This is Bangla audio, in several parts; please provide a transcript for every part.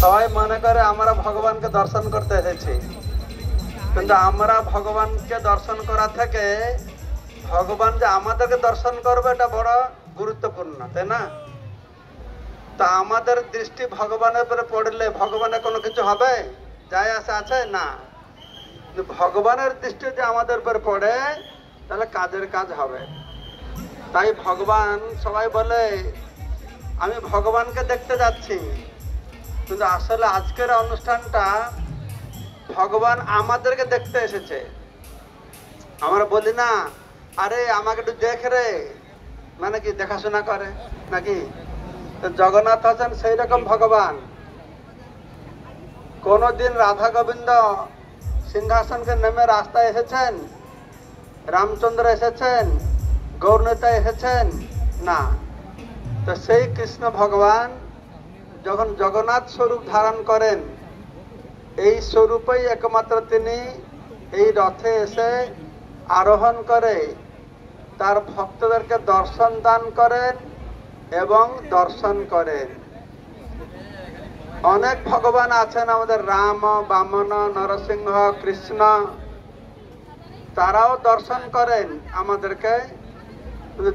সবাই মনে করে আমরা ভগবানকে দর্শন করতে এসেছি, কিন্তু আমরা ভগবানকে দর্শন করা থেকে ভগবান যে আমাদেরকে দর্শন করবে এটা বড় গুরুত্বপূর্ণ, তাই না? তা আমাদের দৃষ্টি ভগবানের উপরে পড়লে ভগবানের কোনো কিছু হবে, যায় আসে আছে না। ভগবানের দৃষ্টি যে আমাদের উপরে পড়ে তাহলে কাজের কাজ হবে। তাই ভগবান, সবাই বলে আমি ভগবানকে দেখতে যাচ্ছি, কিন্তু আসলে আজকের অনুষ্ঠানটা ভগবান আমাদেরকে দেখতে এসেছে। আমরা বলি না, আরে আমাকে একটু দেখ রে, মানে কি দেখাশোনা করে নাকি? জগন্নাথ আছেন সেই রকম ভগবান। কোনদিন রাধা গোবিন্দ সিংহাসনকে নেমে রাস্তায় এসেছেন? রামচন্দ্র এসেছেন? গৌরনেতা এসেছেন? না। তো সেই কৃষ্ণ ভগবান যখন জগন্নাথ স্বরূপ ধারণ করেন, এই স্বরূপেই একমাত্র তিনি এই রথে এসে আরোহণ করে তার ভক্তদেরকে দর্শন দান করেন এবং দর্শন করেন। অনেক ভগবান আছেন আমাদের, রাম, বামন, নরসিংহ, কৃষ্ণ, তারাও দর্শন করেন আমাদেরকে।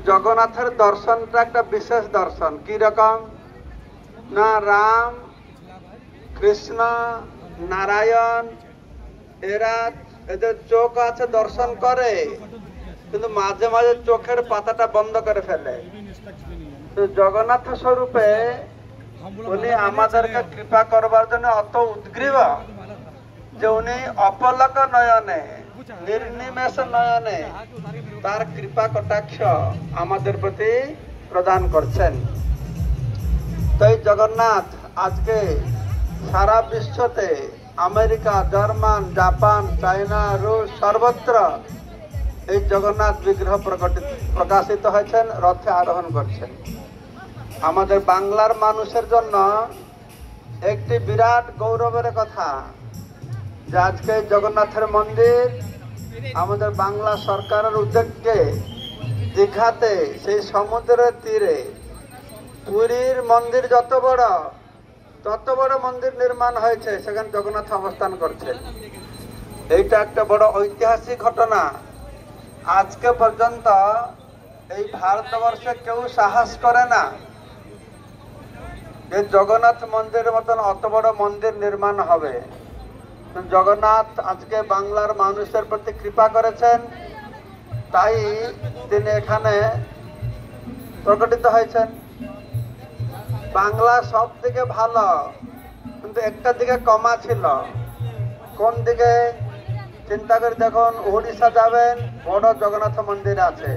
জগন্নাথের দর্শনটা একটা বিশেষ দর্শন। কি রকম না, রাম, কৃষ্ণ, নারায়ণ এদের চোখ আছে, দর্শন করে, কিন্তু মাঝে মাঝে চোখের পাতাটা বন্ধ করে ফেলে। তো জগন্নাথ স্বরূপে উনি আমাদেরকে কৃপা করবার জন্য অত উদ্গ্রীব যে উনি অপলক নয়নে, নির্নিমেষ নয়নে তার কৃপা কটাক্ষ আমাদের প্রতি প্রদান করছেন। তাই জগন্নাথ আজকে সারা বিশ্বতে, আমেরিকা, জার্মান, জাপান, চায়না, রুশ, সর্বত্র এই জগন্নাথ বিগ্রহ প্রকাশিত হয়েছেন, রথে আরোহণ করছেন। আমাদের বাংলার মানুষের জন্য একটি বিরাট গৌরবের কথা যে আজকে জগন্নাথের মন্দির আমাদের বাংলা সরকারের উদ্যোগে দীঘাতে, সেই সমুদ্রের তীরে, পুরীর মন্দির যত বড় তত বড় মন্দির নির্মাণ হয়েছে, সেখানে জগন্নাথ অবস্থান করছেন। এইটা একটা বড় ঐতিহাসিক ঘটনা। আজকে পর্যন্ত এই ভারতবর্ষে কেউ সাহস করে না যে জগন্নাথ মন্দিরের মতন অত বড় মন্দির নির্মাণ হবে। জগন্নাথ আজকে বাংলার মানুষের প্রতি কৃপা করেছেন, তাই তিনি এখানে প্রকটিত হয়েছেন। বাংলা সব দিকে ভালো, কিন্তু একটা দিকে কমা ছিল। কোন দিকে? চিন্তা করে দেখুন, উড়িষ্যা যাবেন, বড় জগন্নাথ মন্দির আছে।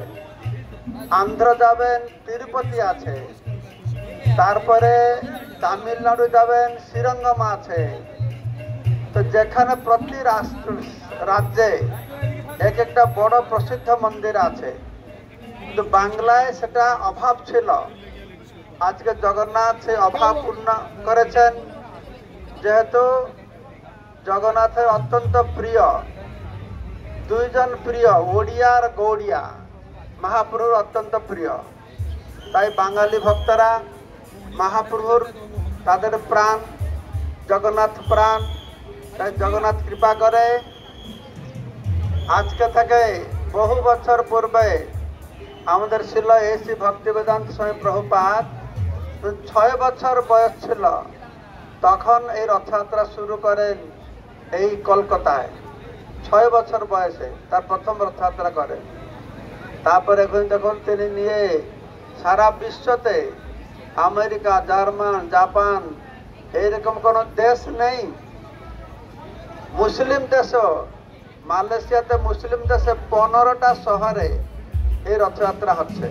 আন্ধ্র যাবেন, তিরুপতি আছে। তারপরে তামিলনাড়ু যাবেন, শ্রীরঙ্গম আছে। তো যেখানে প্রতি রাজ্যে এক একটা বড় প্রসিদ্ধ মন্দির আছে, কিন্তু বাংলায় সেটা অভাব ছিল। আজকে জগন্নাথ সেই অভাব পূর্ণ করেছেন। যেহেতু জগন্নাথের অত্যন্ত প্রিয়, দুইজন প্রিয়, ওড়িয়া আর গৌড়িয়া, মহাপ্রভুর অত্যন্ত প্রিয়। তাই বাঙালি ভক্তরা মহাপ্রভুর তাদের প্রাণ, জগন্নাথ প্রাণ। তাই জগন্নাথ কৃপা করে। আজকে থেকে বহু বছর পূর্বে আমাদের ছিল এসি ভক্তিবেদান্ত স্বামী প্রভুপাদ, 6 বছর বয়স ছিল, তখন এই রথযাত্রা শুরু করেন এই কলকাতায়। 6 বছর বয়সে তার প্রথম রথযাত্রা করেন। তারপরে এখন যখন তিনি নিয়ে সারা বিশ্বতে, আমেরিকা, জার্মান, জাপান, এইরকম কোনো দেশ নেই। মুসলিম দেশও, মালয়েশিয়াতে মুসলিম দেশে 15টা শহরে এই রথযাত্রা হচ্ছে।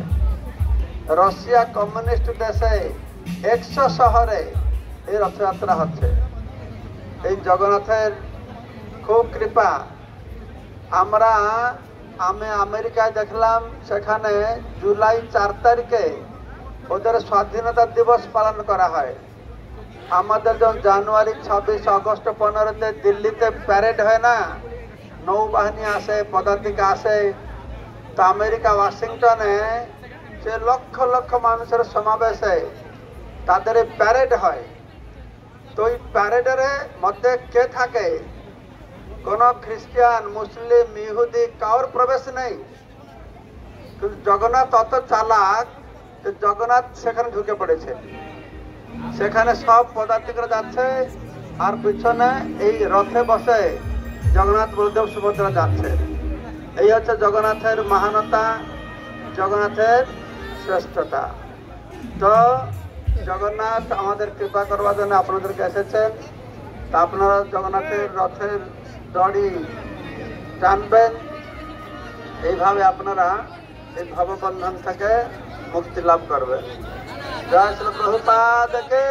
রাশিয়া কমিউনিস্ট দেশে 100 শহরে এই রথযাত্রা হচ্ছে। এই জগন্নাথের খুব কৃপা। আমি আমেরিকায় দেখলাম, সেখানে জুলাই 4 তারিখে ওদের স্বাধীনতা দিবস পালন করা হয়। আমাদের যেমন জানুয়ারি 26, আগস্ট 15-তে দিল্লিতে প্যারেড হয় না, নৌবাহিনী আসে, পদাতিক আসে। তো আমেরিকা ওয়াশিংটনে সে লক্ষ লক্ষ মানুষের সমাবেশে তাদের প্যারেড হয়। তো ওই প্যারেডের মধ্যে কে থাকে? কোন খ্রিস্টান, মুসলিম, ইহুদি কারোর প্রবেশ নেই। কিন্তু জগন্নাথ অত চালাক, জগন্নাথ সেখানে ঢুকে পড়েছে। সেখানে সব পদার্থিকরা যাচ্ছে, আর পিছনে এই রথে বসে জগন্নাথ, বলদেব, সুভদ্রা যাচ্ছে। এই হচ্ছে জগন্নাথের মহানতা, জগন্নাথের শ্রেষ্ঠতা। তো জগন্নাথ আমাদের কৃপা করবার জন্য আপনাদেরকে এসেছেন। তা আপনারা জগন্নাথের রথের দড়ি টানবেন। এইভাবে আপনারা এই ভববন্ধন থেকে মুক্তি লাভ করবেন। জয় শ্রী প্রভুপাদকে।